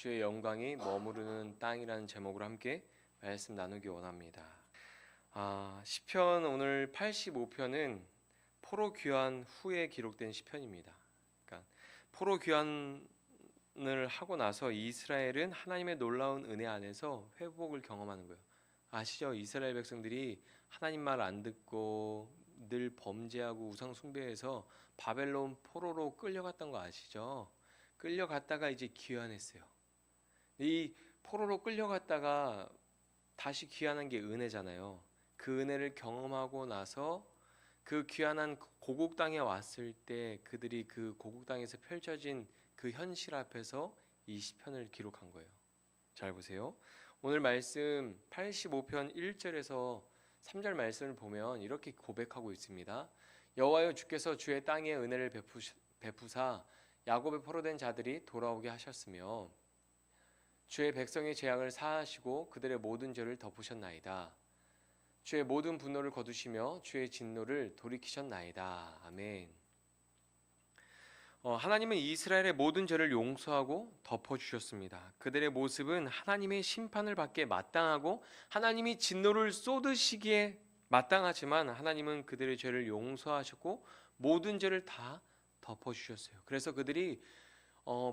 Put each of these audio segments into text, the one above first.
주의 영광이 머무르는 땅이라는 제목으로 함께 말씀 나누기 원합니다. 시편 오늘 85편은 포로 귀환 후에 기록된 시편입니다. 그러니까 포로 귀환을 하고 나서 이스라엘은 하나님의 놀라운 은혜 안에서 회복을 경험하는 거예요. 아시죠? 이스라엘 백성들이 하나님 말 안 듣고 늘 범죄하고 우상 숭배해서 바벨론 포로로 끌려갔던 거 아시죠? 끌려갔다가 이제 귀환했어요. 이 포로로 끌려갔다가 다시 귀환한 게 은혜잖아요. 그 은혜를 경험하고 나서 그 귀환한 고국 땅에 왔을 때 그들이 그 고국 땅에서 펼쳐진 그 현실 앞에서 이 시편을 기록한 거예요. 잘 보세요. 오늘 말씀 85편 1절에서 3절 말씀을 보면 이렇게 고백하고 있습니다. 여호와여, 주께서 주의 땅에 은혜를 베푸사 야곱의 포로된 자들이 돌아오게 하셨으며 주의 백성의 죄악을 사하시고 그들의 모든 죄를 덮으셨나이다. 주의 모든 분노를 거두시며 주의 진노를 돌이키셨나이다. 아멘. 하나님은 이스라엘의 모든 죄를 용서하고 덮어주셨습니다. 그들의 모습은 하나님의 심판을 받게 마땅하고 하나님이 진노를 쏟으시기에 마땅하지만 하나님은 그들의 죄를 용서하셨고 모든 죄를 다 덮어주셨어요. 그래서 그들이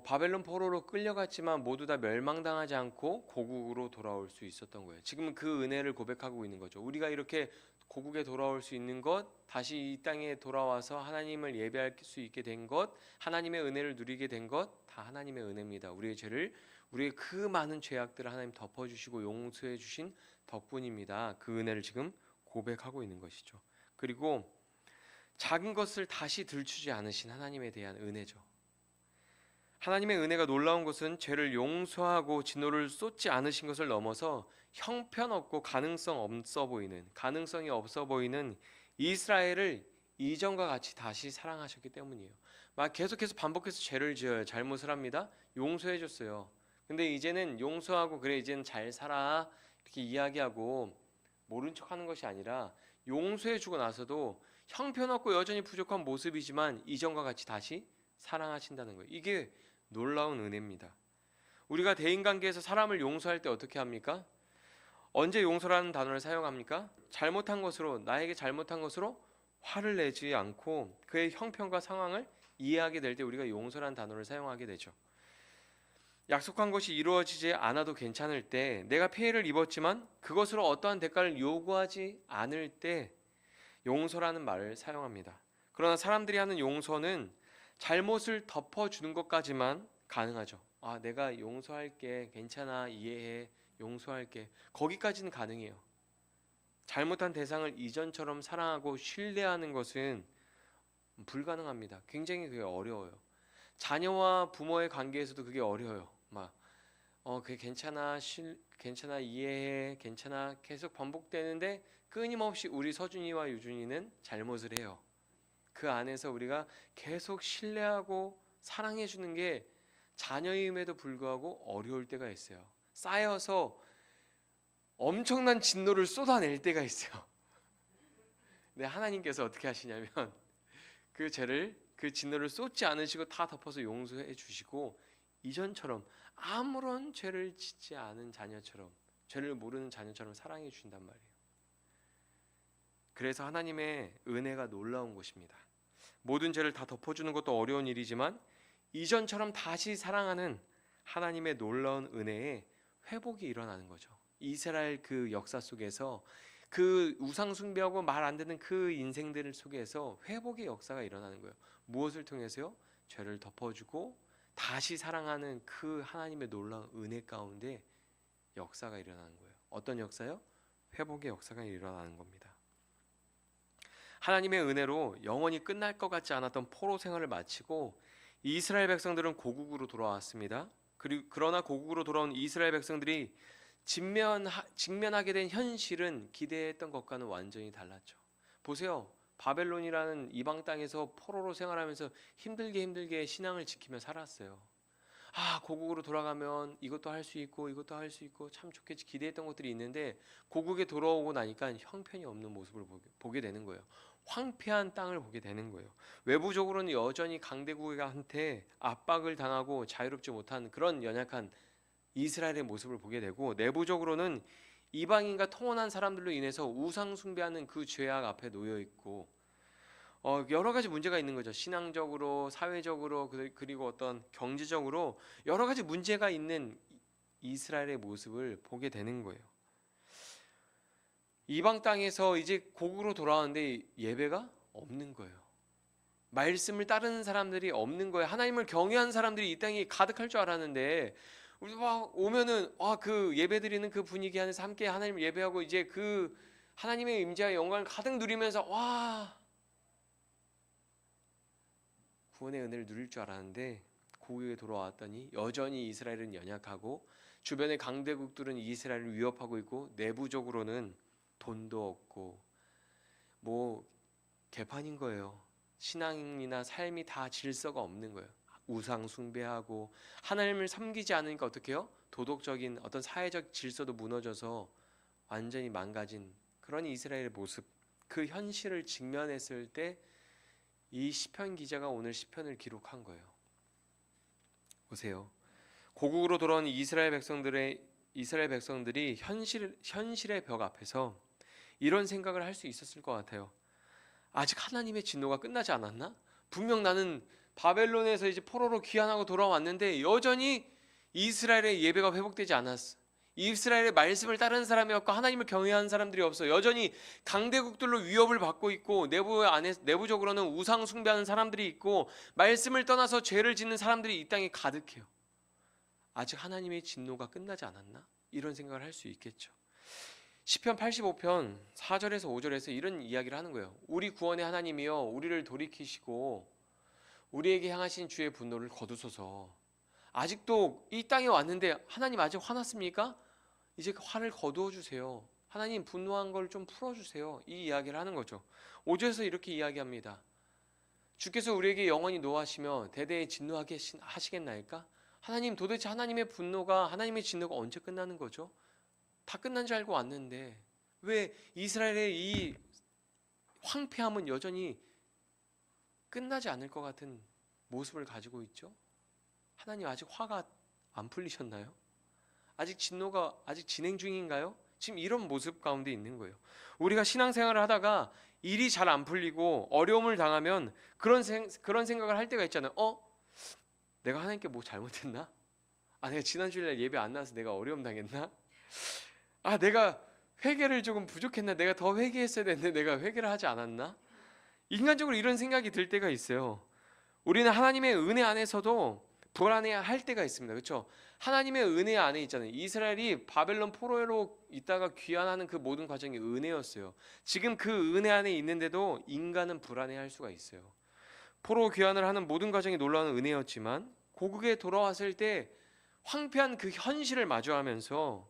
바벨론 포로로 끌려갔지만 모두 다 멸망당하지 않고 고국으로 돌아올 수 있었던 거예요. 지금은 그 은혜를 고백하고 있는 거죠. 우리가 이렇게 고국에 돌아올 수 있는 것, 다시 이 땅에 돌아와서 하나님을 예배할 수 있게 된 것, 하나님의 은혜를 누리게 된 것, 다 하나님의 은혜입니다. 우리의 죄를, 우리의 그 많은 죄악들을 하나님 덮어주시고 용서해 주신 덕분입니다. 그 은혜를 지금 고백하고 있는 것이죠. 그리고 작은 것을 다시 들추지 않으신 하나님에 대한 은혜죠. 하나님의 은혜가 놀라운 것은 죄를 용서하고 진노를 쏟지 않으신 것을 넘어서 형편없고 가능성이 없어 보이는 이스라엘을 이전과 같이 다시 사랑하셨기 때문이에요. 막 계속해서 반복해서 죄를 지어요. 잘못을 합니다. 용서해 줬어요. 근데 이제는 용서하고 그래 이제는 잘 살아 이렇게 이야기하고 모른 척하는 것이 아니라 용서해 주고 나서도 형편없고 여전히 부족한 모습이지만 이전과 같이 다시 사랑하신다는 거예요. 이게 놀라운 은혜입니다. 우리가 대인관계에서 사람을 용서할 때 어떻게 합니까? 언제 용서라는 단어를 사용합니까? 나에게 잘못한 것으로 화를 내지 않고 그의 형편과 상황을 이해하게 될 때 우리가 용서라는 단어를 사용하게 되죠. 약속한 것이 이루어지지 않아도 괜찮을 때, 내가 피해를 입었지만 그것으로 어떠한 대가를 요구하지 않을 때 용서라는 말을 사용합니다. 그러나 사람들이 하는 용서는 잘못을 덮어주는 것까지만 가능하죠. 내가 용서할게, 괜찮아, 이해해, 용서할게. 거기까지는 가능해요. 잘못한 대상을 이전처럼 사랑하고 신뢰하는 것은 불가능합니다. 굉장히 그게 어려워요. 자녀와 부모의 관계에서도 그게 어려워요. 그게 괜찮아, 이해해, 괜찮아 계속 반복되는데 끊임없이 우리 서준이와 유준이는 잘못을 해요. 그 안에서 우리가 계속 신뢰하고 사랑해 주는 게 자녀임에도 불구하고 어려울 때가 있어요. 쌓여서 엄청난 진노를 쏟아낼 때가 있어요. 근데 하나님께서 어떻게 하시냐면 그 진노를 쏟지 않으시고 다 덮어서 용서해 주시고 이전처럼 아무런 죄를 짓지 않은 자녀처럼, 죄를 모르는 자녀처럼 사랑해 주신단 말이에요. 그래서 하나님의 은혜가 놀라운 것입니다. 모든 죄를 다 덮어주는 것도 어려운 일이지만 이전처럼 다시 사랑하는 하나님의 놀라운 은혜에 회복이 일어나는 거죠. 이스라엘 그 역사 속에서 그 우상 숭배하고 말 안 듣는 그 인생들 속에서 회복의 역사가 일어나는 거예요. 무엇을 통해서요? 죄를 덮어주고 다시 사랑하는 그 하나님의 놀라운 은혜 가운데 역사가 일어나는 거예요. 어떤 역사요? 회복의 역사가 일어나는 겁니다. 하나님의 은혜로 영원히 끝날 것 같지 않았던 포로 생활을 마치고 이스라엘 백성들은 고국으로 돌아왔습니다. 그러나 고국으로 돌아온 이스라엘 백성들이 직면하게 된 현실은 기대했던 것과는 완전히 달랐죠. 보세요. 바벨론이라는 이방 땅에서 포로로 생활하면서 힘들게 신앙을 지키며 살았어요. 고국으로 돌아가면 이것도 할 수 있고 이것도 할 수 있고 참 좋겠지 기대했던 것들이 있는데 고국에 돌아오고 나니까 형편이 없는 모습을 보게 되는 거예요. 황폐한 땅을 보게 되는 거예요. 외부적으로는 여전히 강대국한테 압박을 당하고 자유롭지 못한 그런 연약한 이스라엘의 모습을 보게 되고, 내부적으로는 이방인과 통혼한 사람들로 인해서 우상 숭배하는 그 죄악 앞에 놓여 있고, 여러 가지 문제가 있는 거죠. 신앙적으로, 사회적으로, 그리고 어떤 경제적으로 여러 가지 문제가 있는 이스라엘의 모습을 보게 되는 거예요. 이방 땅에서 이제 고국으로 돌아왔는데 예배가 없는 거예요. 말씀을 따르는 사람들이 없는 거예요. 하나님을 경외하는 사람들이 이 땅에 가득할 줄 알았는데, 우리 막 오면은 그 예배 드리는 그 분위기 안에서 함께 하나님을 예배하고 이제 그 하나님의 임재와 영광을 가득 누리면서 구원의 은혜를 누릴 줄 알았는데, 고국에 돌아왔더니 여전히 이스라엘은 연약하고 주변의 강대국들은 이스라엘을 위협하고 있고, 내부적으로는 돈도 없고 개판인 거예요. 신앙이나 삶이 다 질서가 없는 거예요. 우상 숭배하고 하나님을 섬기지 않으니까 어떻게 해요? 도덕적인 어떤 사회적 질서도 무너져서 완전히 망가진 그런 이스라엘의 모습, 그 현실을 직면했을 때 이 시편 기자가 오늘 시편을 기록한 거예요. 보세요. 고국으로 돌아온 이스라엘 백성들이 현실의 벽 앞에서 이런 생각을 할 수 있었을 것 같아요. 아직 하나님의 진노가 끝나지 않았나? 분명 나는 바벨론에서 이제 포로로 귀환하고 돌아왔는데 여전히 이스라엘의 예배가 회복되지 않았어. 이스라엘의 말씀을 따르는 사람이 없고 하나님을 경외하는 사람들이 없어. 여전히 강대국들로 위협을 받고 있고, 내부적으로는 우상 숭배하는 사람들이 있고, 말씀을 떠나서 죄를 짓는 사람들이 이 땅에 가득해요. 아직 하나님의 진노가 끝나지 않았나? 이런 생각을 할 수 있겠죠. 시편 85편 4절에서 5절에서 이런 이야기를 하는 거예요. 우리 구원의 하나님이여, 우리를 돌이키시고 우리에게 향하신 주의 분노를 거두소서. 아직도 이 땅에 왔는데 하나님 아직 화났습니까? 이제 그 화를 거두어 주세요. 하나님 분노한 걸 좀 풀어주세요. 이 이야기를 하는 거죠. 5절에서 이렇게 이야기합니다. 주께서 우리에게 영원히 노하시며 대대에 진노하게 하시겠나이까? 하나님, 도대체 하나님의 진노가 언제 끝나는 거죠? 다 끝난 줄 알고 왔는데 왜 이스라엘의 이 황폐함은 여전히 끝나지 않을 것 같은 모습을 가지고 있죠? 하나님 아직 화가 안 풀리셨나요? 아직 진노가 진행 중인가요? 지금 이런 모습 가운데 있는 거예요. 우리가 신앙생활을 하다가 일이 잘 안 풀리고 어려움을 당하면 그런 생각을 할 때가 있잖아요. 내가 하나님께 뭐 잘못했나? 내가 지난 주일날 예배 안 나와서 내가 어려움 당했나? 내가 회개를 조금 부족했나? 내가 더 회개했어야 되는데 내가 회개를 하지 않았나? 인간적으로 이런 생각이 들 때가 있어요. 우리는 하나님의 은혜 안에서도 불안해할 때가 있습니다. 그렇죠? 하나님의 은혜 안에 있잖아요. 이스라엘이 바벨론 포로로 있다가 귀환하는 그 모든 과정이 은혜였어요. 지금 그 은혜 안에 있는데도 인간은 불안해할 수가 있어요. 포로 귀환을 하는 모든 과정이 놀라운 은혜였지만 고국에 돌아왔을 때 황폐한 그 현실을 마주하면서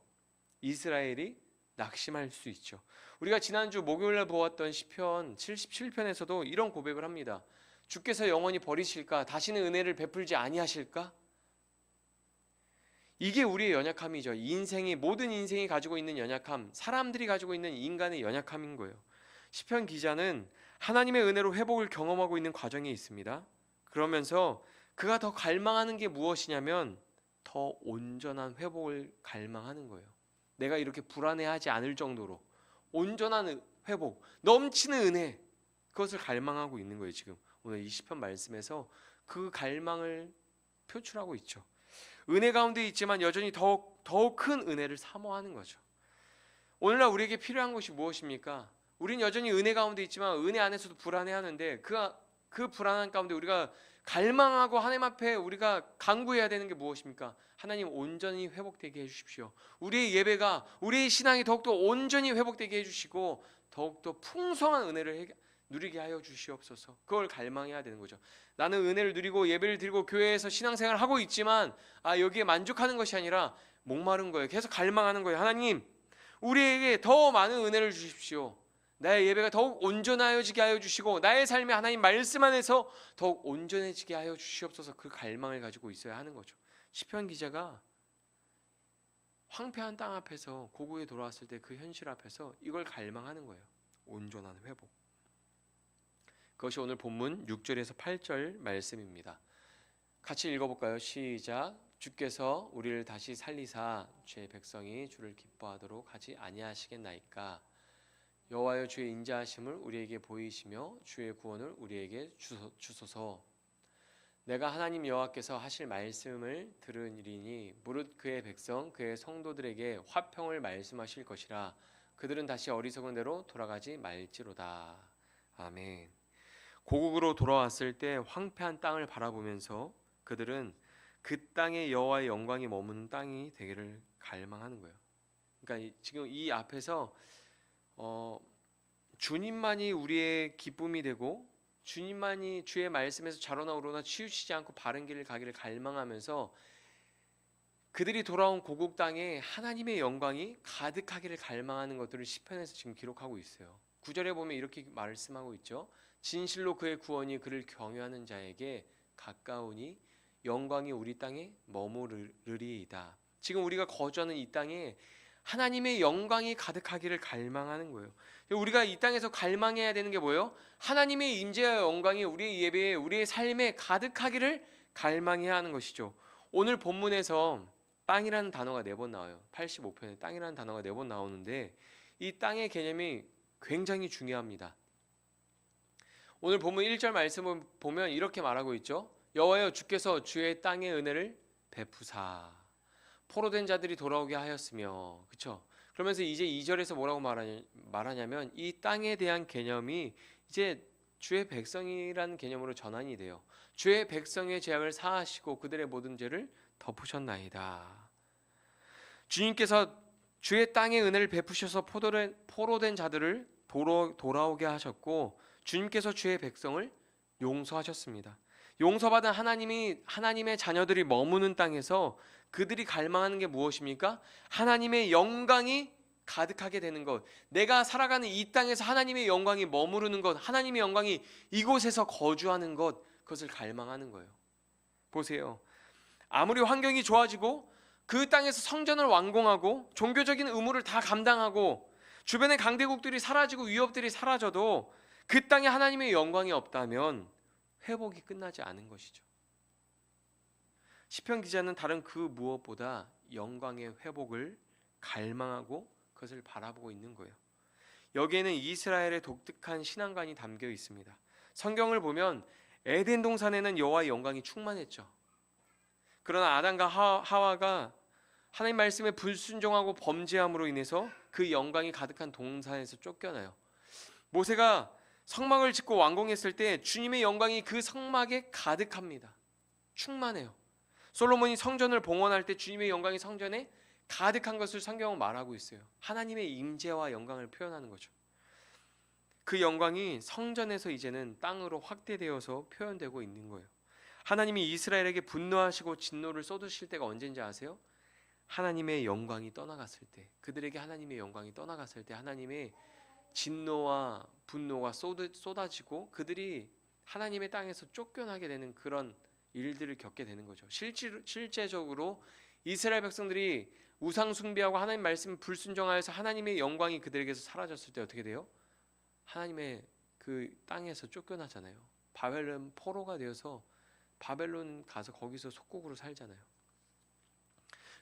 이스라엘이 낙심할 수 있죠. 우리가 지난주 목요일날 보았던 시편 77편에서도 이런 고백을 합니다. 주께서 영원히 버리실까? 다시는 은혜를 베풀지 아니하실까? 이게 우리의 연약함이죠. 모든 인생이 가지고 있는 연약함, 사람들이 가지고 있는 인간의 연약함인 거예요. 시편 기자는 하나님의 은혜로 회복을 경험하고 있는 과정에 있습니다. 그러면서 그가 더 갈망하는 게 무엇이냐면 더 온전한 회복을 갈망하는 거예요. 내가 이렇게 불안해하지 않을 정도로 온전한 회복, 넘치는 은혜, 그것을 갈망하고 있는 거예요. 지금 오늘 이 시편 말씀에서 그 갈망을 표출하고 있죠. 은혜 가운데 있지만 여전히 더욱 큰 은혜를 사모하는 거죠. 오늘날 우리에게 필요한 것이 무엇입니까? 우린 여전히 은혜 가운데 있지만 은혜 안에서도 불안해하는데 그 불안한 가운데 우리가 갈망하고 하나님 앞에 우리가 간구해야 되는 게 무엇입니까? 하나님 온전히 회복되게 해주십시오. 우리의 예배가, 우리의 신앙이 더욱더 온전히 회복되게 해주시고 더욱더 풍성한 은혜를 누리게 하여 주시옵소서. 그걸 갈망해야 되는 거죠. 나는 은혜를 누리고 예배를 드리고 교회에서 신앙생활을 하고 있지만 여기에 만족하는 것이 아니라 목마른 거예요. 계속 갈망하는 거예요. 하나님, 우리에게 더 많은 은혜를 주십시오. 나의 예배가 더욱 온전하여지게 하여 주시고 나의 삶이 하나님 말씀 안에서 더욱 온전해지게 하여 주시옵소서. 그 갈망을 가지고 있어야 하는 거죠. 시편 기자가 황폐한 땅 앞에서 고국에 돌아왔을 때 그 현실 앞에서 이걸 갈망하는 거예요. 온전한 회복. 그것이 오늘 본문 6절에서 8절 말씀입니다. 같이 읽어볼까요? 시작. 주께서 우리를 다시 살리사 주의 백성이 주를 기뻐하도록 하지 아니하시겠나이까. 여호와여 주의 인자하심을 우리에게 보이시며 주의 구원을 우리에게 주소서. 내가 하나님 여호와께서 하실 말씀을 들으리니 무릇 그의 백성 그의 성도들에게 화평을 말씀하실 것이라. 그들은 다시 어리석은 대로 돌아가지 말지로다. 아멘. 고국으로 돌아왔을 때 황폐한 땅을 바라보면서 그들은 그 땅에 여호와의 영광이 머무는 땅이 되기를 갈망하는 거예요. 그러니까 지금 이 앞에서 주님만이 우리의 기쁨이 되고 주님만이 주의 말씀에서 좌로나 우로나 치우치지 않고 바른 길을 가기를 갈망하면서 그들이 돌아온 고국 땅에 하나님의 영광이 가득하기를 갈망하는 것들을 시편에서 지금 기록하고 있어요. 9절에 보면 이렇게 말씀하고 있죠. 진실로 그의 구원이 그를 경외하는 자에게 가까우니 영광이 우리 땅에 머무르리이다. 지금 우리가 거주하는 이 땅에 하나님의 영광이 가득하기를 갈망하는 거예요. 우리가 이 땅에서 갈망해야 되는 게 뭐예요? 하나님의 임재와 영광이 우리의 예배에 우리의 삶에 가득하기를 갈망해야 하는 것이죠. 오늘 본문에서 땅이라는 단어가 4번 나와요. 85편에 땅이라는 단어가 4번 나오는데 이 땅의 개념이 굉장히 중요합니다. 오늘 본문 1절 말씀을 보면 이렇게 말하고 있죠. 여호와여 주께서 주의 땅의 은혜를 베푸사 포로된 자들이 돌아오게 하였으며, 그렇죠? 그러면서 이제 2절에서 뭐라고 말하냐면 이 땅에 대한 개념이 이제 주의 백성이라는 개념으로 전환이 돼요. 주의 백성의 죄악을 사하시고 그들의 모든 죄를 덮으셨나이다. 주님께서 주의 땅의 은혜를 베푸셔서 포로된 자들을 돌아오게 하셨고 주님께서 주의 백성을 용서하셨습니다. 용서받은 하나님의 자녀들이 머무는 땅에서 그들이 갈망하는 게 무엇입니까? 하나님의 영광이 가득하게 되는 것. 내가 살아가는 이 땅에서 하나님의 영광이 머무르는 것, 하나님의 영광이 이곳에서 거주하는 것, 그것을 갈망하는 거예요. 보세요. 아무리 환경이 좋아지고 그 땅에서 성전을 완공하고 종교적인 의무를 다 감당하고 주변의 강대국들이 사라지고 위협들이 사라져도 그 땅에 하나님의 영광이 없다면 회복이 끝나지 않은 것이죠. 시편 기자는 다른 그 무엇보다 영광의 회복을 갈망하고 그것을 바라보고 있는 거예요. 여기에는 이스라엘의 독특한 신앙관이 담겨 있습니다. 성경을 보면 에덴 동산에는 여호와의 영광이 충만했죠. 그러나 아담과 하와가 하나님 말씀에 불순종하고 범죄함으로 인해서 그 영광이 가득한 동산에서 쫓겨나요. 모세가 성막을 짓고 완공했을 때 주님의 영광이 그 성막에 가득합니다. 충만해요. 솔로몬이 성전을 봉헌할 때 주님의 영광이 성전에 가득한 것을 성경은 말하고 있어요. 하나님의 임재와 영광을 표현하는 거죠. 그 영광이 성전에서 이제는 땅으로 확대되어서 표현되고 있는 거예요. 하나님이 이스라엘에게 분노하시고 진노를 쏟으실 때가 언제인지 아세요? 하나님의 영광이 떠나갔을 때, 그들에게 하나님의 영광이 떠나갔을 때 하나님의 진노와 분노가 쏟아지고 그들이 하나님의 땅에서 쫓겨나게 되는 그런 일들을 겪게 되는 거죠. 실제적으로 이스라엘 백성들이 우상 숭배하고 하나님 말씀 불순종하여서 하나님의 영광이 그들에게서 사라졌을 때 어떻게 돼요? 하나님의 그 땅에서 쫓겨나잖아요. 바벨론 포로가 되어서 바벨론 가서 거기서 속국으로 살잖아요.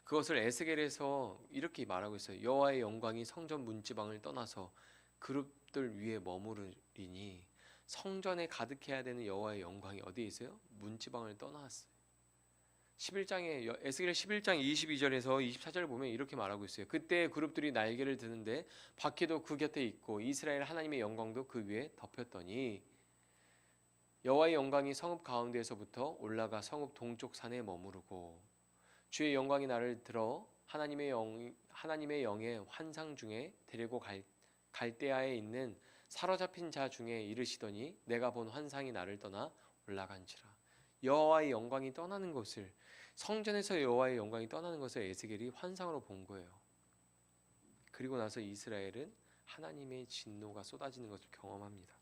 그것을 에스겔에서 이렇게 말하고 있어요. 여호와의 영광이 성전 문지방을 떠나서 그룹들 위에 머무르리니 성전에 가득해야 되는 여호와의 영광이 어디에 있어요? 문지방을 떠나왔어요. 에스겔 11장 22절에서 24절을 보면 이렇게 말하고 있어요. 그때 그룹들이 날개를 드는데 바퀴도 그 곁에 있고 이스라엘 하나님의 영광도 그 위에 덮였더니 여호와의 영광이 성읍 가운데에서부터 올라가 성읍 동쪽 산에 머무르고 주의 영광이 나를 들어 하나님의 영의 환상 중에 데리고 갈대아에 있는 사로잡힌 자 중에 이르시더니 내가 본 환상이 나를 떠나 올라간지라. 여호와의 영광이 떠나는 것을, 성전에서 여호와의 영광이 떠나는 것을 에스겔이 환상으로 본 거예요. 그리고 나서 이스라엘은 하나님의 진노가 쏟아지는 것을 경험합니다.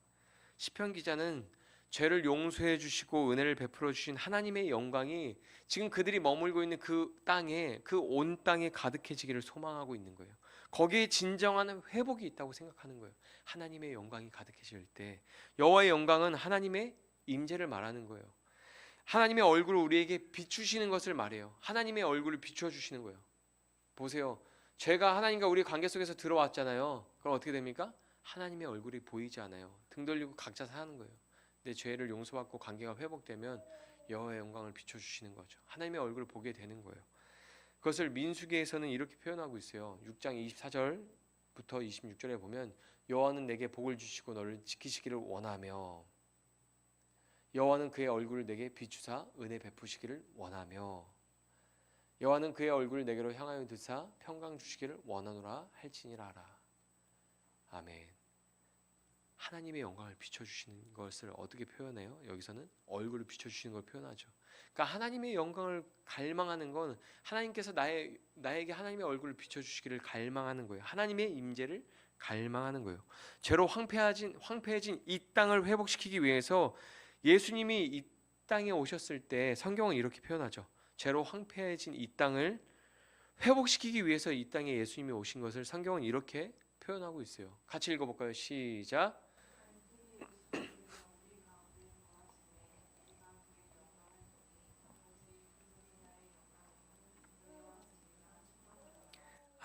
시편 기자는 죄를 용서해 주시고 은혜를 베풀어 주신 하나님의 영광이 지금 그들이 머물고 있는 그 땅에, 그 온 땅에 가득해지기를 소망하고 있는 거예요. 거기에 진정한 회복이 있다고 생각하는 거예요. 하나님의 영광이 가득해질 때, 여호와의 영광은 하나님의 임재를 말하는 거예요. 하나님의 얼굴을 우리에게 비추시는 것을 말해요. 하나님의 얼굴을 비춰주시는 거예요. 보세요. 죄가 하나님과 우리 관계 속에서 들어왔잖아요. 그럼 어떻게 됩니까? 하나님의 얼굴이 보이지 않아요. 등 돌리고 각자 사는 거예요. 내 죄를 용서받고 관계가 회복되면 여호와의 영광을 비춰주시는 거죠. 하나님의 얼굴을 보게 되는 거예요. 그것을 민수기에서는 이렇게 표현하고 있어요. 6장 24절부터 26절에 보면 여호와는 내게 복을 주시고 너를 지키시기를 원하며 여호와는 그의 얼굴을 내게 비추사 은혜 베푸시기를 원하며 여호와는 그의 얼굴을 내게로 향하여 드사 평강 주시기를 원하노라 할지니라 하라. 아멘. 하나님의 영광을 비춰주시는 것을 어떻게 표현해요? 여기서는 얼굴을 비춰주시는 걸 표현하죠. 그러니까 하나님의 영광을 갈망하는 건 하나님께서 나에게 하나님의 얼굴을 비춰주시기를 갈망하는 거예요. 하나님의 임재를 갈망하는 거예요. 죄로 황폐해진 이 땅을 회복시키기 위해서 예수님이 이 땅에 오셨을 때 성경은 이렇게 표현하죠. 죄로 황폐해진 이 땅을 회복시키기 위해서 이 땅에 예수님이 오신 것을 성경은 이렇게 표현하고 있어요. 같이 읽어볼까요? 시작.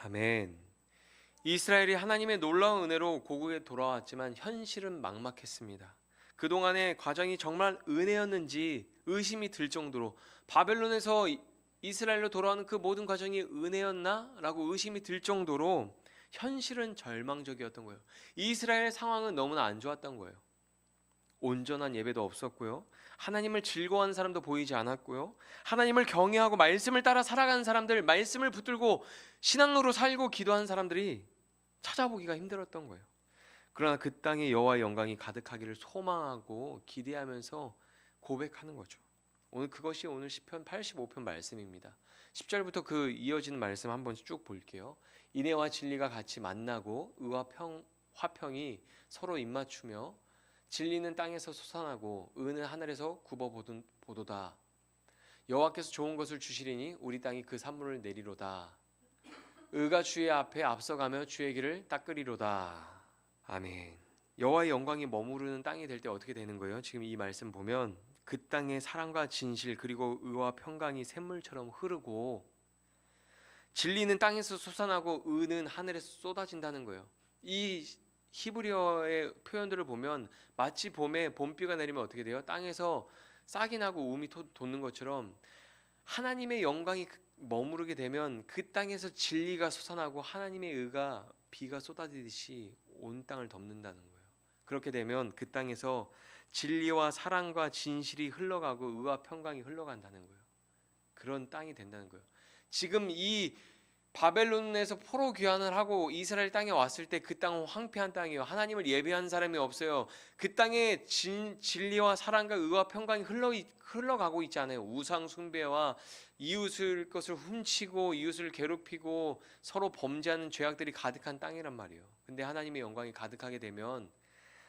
아멘. 이스라엘이 하나님의 놀라운 은혜로 고국에 돌아왔지만 현실은 막막했습니다. 그동안의 과정이 정말 은혜였는지 의심이 들 정도로 바벨론에서 이스라엘로 돌아오는 그 모든 과정이 은혜였나? 라고 의심이 들 정도로 현실은 절망적이었던 거예요. 이스라엘의 상황은 너무나 안 좋았던 거예요. 온전한 예배도 없었고요. 하나님을 즐거워하는 사람도 보이지 않았고요. 하나님을 경외하고 말씀을 따라 살아가는 사람들, 말씀을 붙들고 신앙으로 살고 기도하는 사람들이 찾아보기가 힘들었던 거예요. 그러나 그 땅에 여호와의 영광이 가득하기를 소망하고 기대하면서 고백하는 거죠. 그것이 오늘 시편 85편 말씀입니다. 10절부터 그 이어지는 말씀 한번 쭉 볼게요. 인애와 진리가 같이 만나고 의와 화평이 서로 입맞추며 진리는 땅에서 솟아나고 의는 하늘에서 굽어보도다. 여호와께서 좋은 것을 주시리니 우리 땅이 그 산물을 내리로다. 의가 주의 앞에 앞서가며 주의 길을 닦으리로다. 아멘. 여호와의 영광이 머무르는 땅이 될 때 어떻게 되는 거예요? 지금 이 말씀 보면 그 땅에 사랑과 진실 그리고 의와 평강이 샘물처럼 흐르고 진리는 땅에서 솟아나고 의는 하늘에서 쏟아진다는 거예요. 이 히브리어의 표현들을 보면 마치 봄에 봄비가 내리면 어떻게 돼요? 땅에서 싹이 나고 우음이 돋는 것처럼 하나님의 영광이 머무르게 되면 그 땅에서 진리가 솟아나고 하나님의 의가 비가 쏟아지듯이 온 땅을 덮는다는 거예요. 그렇게 되면 그 땅에서 진리와 사랑과 진실이 흘러가고 의와 평강이 흘러간다는 거예요. 그런 땅이 된다는 거예요. 지금 이 바벨론에서 포로 귀환을 하고 이스라엘 땅에 왔을 때 그 땅은 황폐한 땅이에요. 하나님을 예배한 사람이 없어요. 그 땅에 진리와 사랑과 의와 평강이 흘러가고 있지 않아요. 우상 숭배와 이웃을 것을 훔치고 이웃을 괴롭히고 서로 범죄하는 죄악들이 가득한 땅이란 말이에요. 근데 하나님의 영광이 가득하게 되면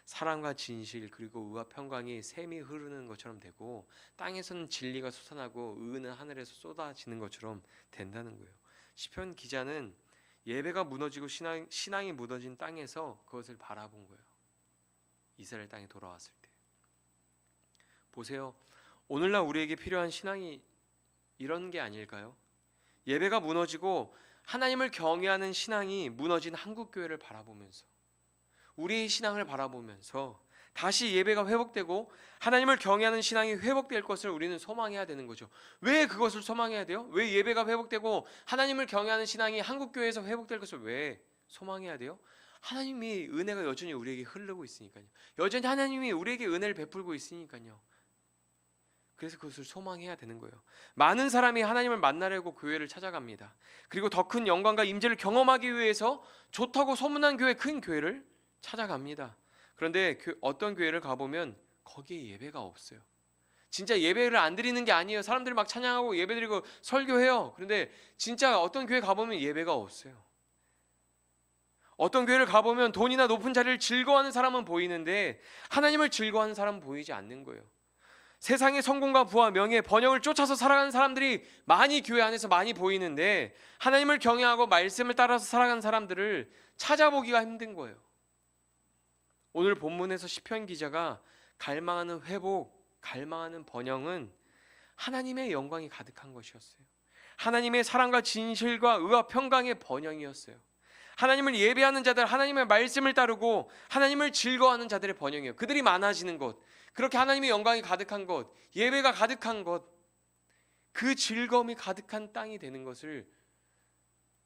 사랑과 진실 그리고 의와 평강이 샘이 흐르는 것처럼 되고 땅에서는 진리가 솟아나고 의는 하늘에서 쏟아지는 것처럼 된다는 거예요. 시편 기자는 예배가 무너지고 신앙이 무너진 땅에서 그것을 바라본 거예요. 이스라엘 땅에 돌아왔을 때. 보세요. 오늘날 우리에게 필요한 신앙이 이런 게 아닐까요? 예배가 무너지고 하나님을 경외하는 신앙이 무너진 한국교회를 바라보면서 우리의 신앙을 바라보면서 다시 예배가 회복되고 하나님을 경외하는 신앙이 회복될 것을 우리는 소망해야 되는 거죠. 왜 그것을 소망해야 돼요? 왜 예배가 회복되고 하나님을 경외하는 신앙이 한국교회에서 회복될 것을 왜 소망해야 돼요? 하나님이 은혜가 여전히 우리에게 흐르고 있으니까요. 여전히 하나님이 우리에게 은혜를 베풀고 있으니까요. 그래서 그것을 소망해야 되는 거예요. 많은 사람이 하나님을 만나려고 교회를 찾아갑니다. 그리고 더 큰 영광과 임재를 경험하기 위해서 좋다고 소문난 교회, 큰 교회를 찾아갑니다. 그런데 어떤 교회를 가보면 거기에 예배가 없어요. 진짜 예배를 안 드리는 게 아니에요. 사람들이 막 찬양하고 예배드리고 설교해요. 그런데 진짜 어떤 교회 가보면 예배가 없어요. 어떤 교회를 가보면 돈이나 높은 자리를 즐거워하는 사람은 보이는데 하나님을 즐거워하는 사람은 보이지 않는 거예요. 세상의 성공과 부와 명예, 번영을 쫓아서 살아가는 사람들이 많이 교회 안에서 많이 보이는데 하나님을 경외하고 말씀을 따라서 살아가는 사람들을 찾아보기가 힘든 거예요. 오늘 본문에서 시편 기자가 갈망하는 회복, 갈망하는 번영은 하나님의 영광이 가득한 것이었어요. 하나님의 사랑과 진실과 의와 평강의 번영이었어요. 하나님을 예배하는 자들, 하나님의 말씀을 따르고 하나님을 즐거워하는 자들의 번영이에요. 그들이 많아지는 것, 그렇게 하나님의 영광이 가득한 것, 예배가 가득한 것, 그 즐거움이 가득한 땅이 되는 것을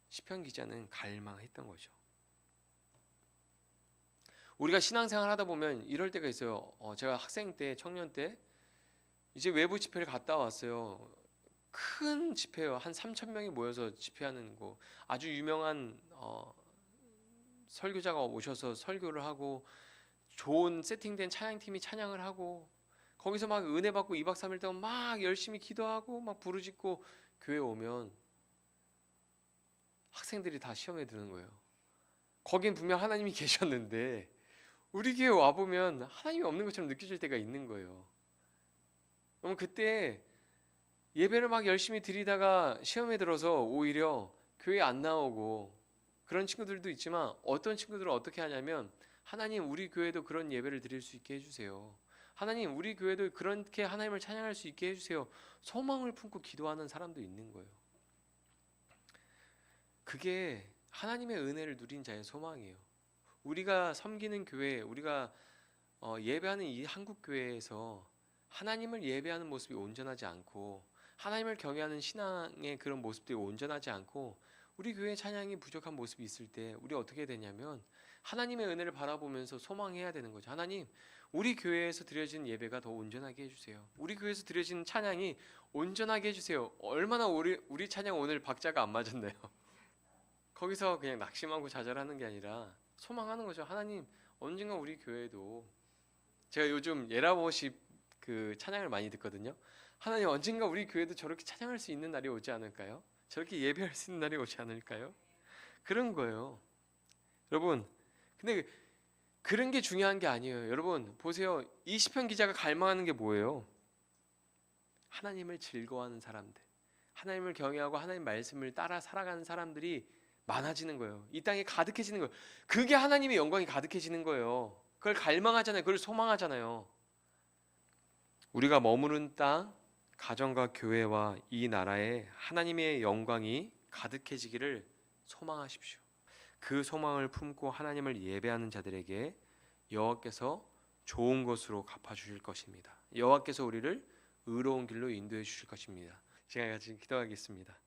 시편 기자는 갈망했던 거죠. 우리가 신앙생활 하다 보면 이럴 때가 있어요. 제가 학생 때, 청년 때 이제 외부 집회를 갔다 왔어요. 큰 집회요. 한 3,000명이 모여서 집회하는 거. 아주 유명한 설교자가 오셔서 설교를 하고 좋은 세팅된 찬양팀이 찬양을 하고 거기서 막 은혜 받고 2박 3일 동안 막 열심히 기도하고 막 부르짖고 교회 오면 학생들이 다 시험에 드는 거예요. 거긴 분명 하나님이 계셨는데 우리 교회 와보면 하나님이 없는 것처럼 느껴질 때가 있는 거예요. 그럼 그때 예배를 막 열심히 드리다가 시험에 들어서 오히려 교회 안 나오고 그런 친구들도 있지만 어떤 친구들은 어떻게 하냐면 하나님 우리 교회도 그런 예배를 드릴 수 있게 해주세요. 하나님 우리 교회도 그렇게 하나님을 찬양할 수 있게 해주세요. 소망을 품고 기도하는 사람도 있는 거예요. 그게 하나님의 은혜를 누린 자의 소망이에요. 우리가 섬기는 교회, 우리가 예배하는 이 한국 교회에서 하나님을 예배하는 모습이 온전하지 않고 하나님을 경외하는 신앙의 그런 모습들이 온전하지 않고 우리 교회 찬양이 부족한 모습이 있을 때 우리 어떻게 되냐면 하나님의 은혜를 바라보면서 소망해야 되는 거죠. 하나님 우리 교회에서 드려지는 예배가 더 온전하게 해주세요. 우리 교회에서 드려지는 찬양이 온전하게 해주세요. 얼마나 우리 찬양 오늘 박자가 안 맞았나요? 거기서 그냥 낙심하고 좌절하는 게 아니라 소망하는 거죠. 하나님 언젠가 우리 교회도 제가 요즘 예라워십 그 찬양을 많이 듣거든요. 하나님 언젠가 우리 교회도 저렇게 찬양할 수 있는 날이 오지 않을까요? 저렇게 예배할 수 있는 날이 오지 않을까요? 그런 거예요. 여러분 근데 그런 게 중요한 게 아니에요. 여러분 보세요. 이 시편 기자가 갈망하는 게 뭐예요? 하나님을 즐거워하는 사람들, 하나님을 경외하고 하나님 말씀을 따라 살아가는 사람들이 많아지는 거예요. 이 땅에 가득해지는 거예요. 그게 하나님의 영광이 가득해지는 거예요. 그걸 갈망하잖아요. 그걸 소망하잖아요. 우리가 머무는 땅, 가정과 교회와 이 나라에 하나님의 영광이 가득해지기를 소망하십시오. 그 소망을 품고 하나님을 예배하는 자들에게 여호와께서 좋은 것으로 갚아주실 것입니다. 여호와께서 우리를 의로운 길로 인도해 주실 것입니다. 제가 같이 기도하겠습니다.